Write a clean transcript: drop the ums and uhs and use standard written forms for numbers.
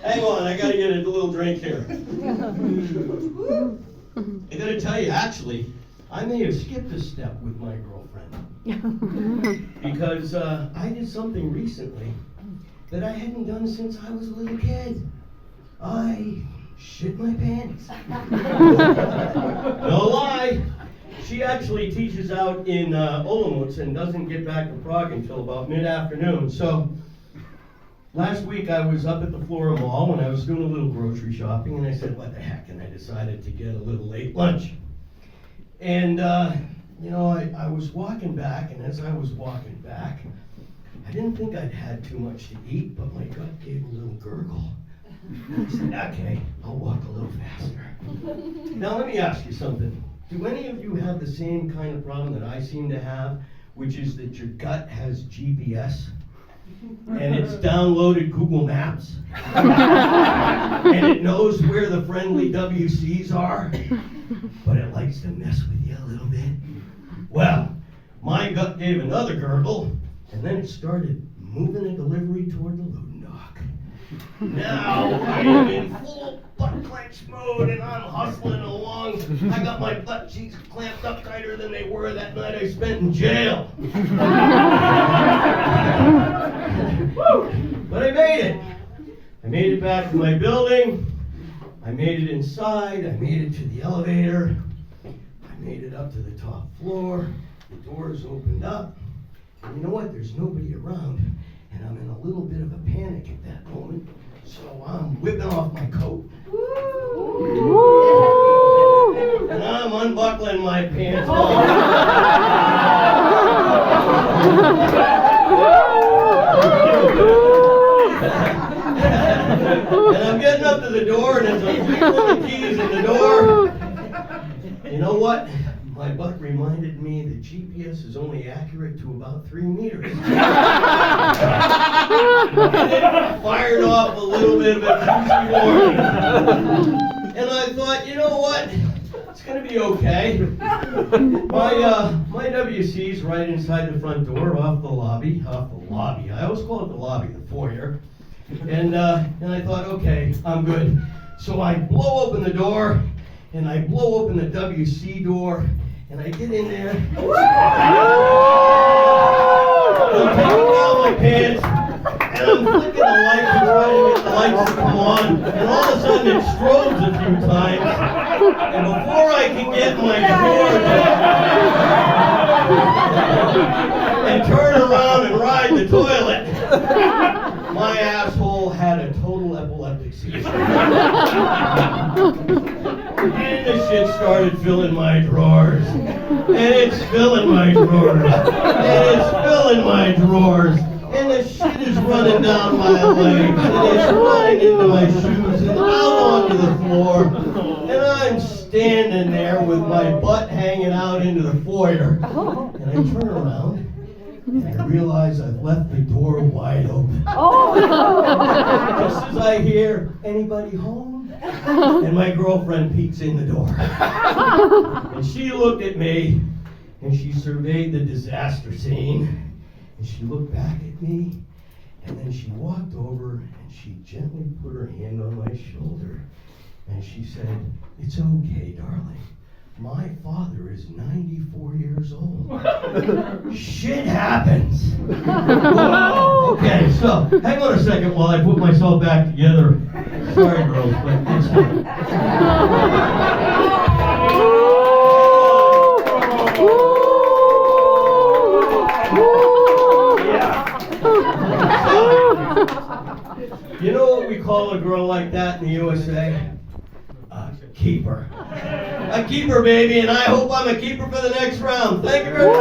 Hang on, I gotta get a little drink here. I gotta tell you, actually, I may have skipped a step with my girlfriend. Because I did something recently that I hadn't done since I was a little kid. I shit my pants. No lie. She actually teaches out in Olomouc and doesn't get back to Prague until about mid-afternoon. So last week I was up at the Flora Mall and I was doing a little grocery shopping, and I said, what the heck, and I decided to get a little late lunch. And I was walking back, and as I was walking back, I didn't think I'd had too much to eat, but my gut gave a little gurgle. I said, okay, I'll walk a little faster. Now let me ask you something. Do any of you have the same kind of problem that I seem to have, which is that your gut has GPS? And it's downloaded Google Maps? And it knows where the friendly WCs are? But it likes to mess with you a little bit? Well, my gut gave another gurgle, and then it started moving the delivery toward the loading dock. Now I am in full butt clench mode, and I'm hustling along. I got my butt cheeks clamped up tighter than they were that night I spent in jail. But I made it. I made it back to my building. I made it inside. I made it to the elevator. I made it up to the top floor. The doors opened up. And you know what? There's nobody around. And I'm in a little bit of a panic at that moment. So I'm whipping off my coat. And I'm unbuckling my pants. And I'm getting up to the door, and as I'm wiggling the keys in the door, you know what? My butt reminded me that GPS is only accurate to about 3 meters. And it fired off a little bit of a juicy warning. And I thought, you know what? It's going to be okay. My WC's right inside the front door, off the lobby. I always call it the lobby, the foyer. And I thought, okay, I'm good. So I blow open the door, and I blow open the WC door, and I get in there. I'm taking down my pants, and I'm flicking the lights and trying to get the lights to come on, and all of a sudden it strobes a few times, and before I can get my door and turn around and ride the toilet, my asshole had a total epileptic seizure. And the shit started filling my drawers. And it's filling my drawers. And it's filling my drawers. And the shit is running down my legs. And it's running into my shoes and out onto the floor. And I'm standing there with my butt hanging out into the foyer. And I turn around. And I realize I've left the door wide open. Just as I hear, anybody home? And my girlfriend peeks in the door. And she looked at me, and she surveyed the disaster scene. And she looked back at me, and then she walked over, and she gently put her hand on my shoulder. And she said, "It's okay, darling. My father is 94 years old. Shit happens." Okay, so hang on a second while I put myself back together. Sorry, girls, but it's fine. You know what we call a girl like that in the USA? A keeper. A keeper, baby, and I hope I'm a keeper for the next round. Thank you very much.